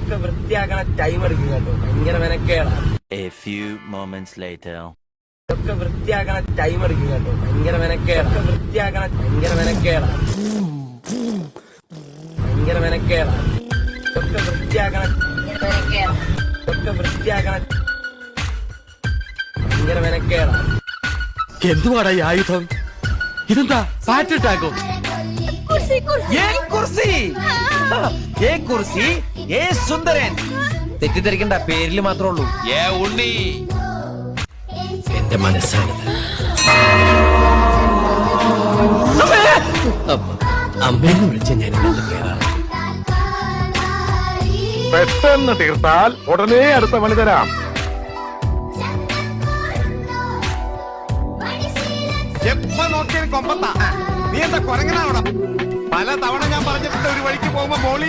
ഇതൊക്കെ വൃത്തിയാക്കണ ടൈം എടുക്കും കേട്ടോ, ഭയങ്കര മെനക്കേടാ. A few moments later. ഇതൊക്കെ വൃത്തിയാക്കണ ടൈം എടുക്കും കേട്ടോ, ഭയങ്കര മെനക്കേടാ. വൃത്തിയാക്കണ ഭയങ്കര മെനക്കേടാ, ഭയങ്കര മെനക്കേടാ. ഇതൊക്കെ വൃത്തിയാക്കണ ഇതൊക്കെ വൃത്തിയാക്കണ ഭയങ്കര മെനക്കേടാ. എന്തുവാടാ ഈ ആയുധം? ഇതെന്താ പാറ്റിട്ടാക്കോ? സുന്ദരൻ തെറ്റിദ്ധരിക്കണ്ട, പേരില് മാത്രമേ ഉള്ളൂ. ഉണ്ണി എന്റെ മനസ്സാണിത്. അമ്മേന്ന് വിളിച്ച ഞാൻ പെട്ടെന്ന് തീർത്താൽ ഉടനെ അടുത്ത പണി തരാം. എപ്പോ നോക്കിയാലും കൊമ്പത്താ. നീ എന്താ കൊരങ്ങനാണോ? പല തവണ ഞാൻ പറഞ്ഞിട്ടുണ്ട് ഒരു വഴിക്ക് പോകുമ്പോ മോളി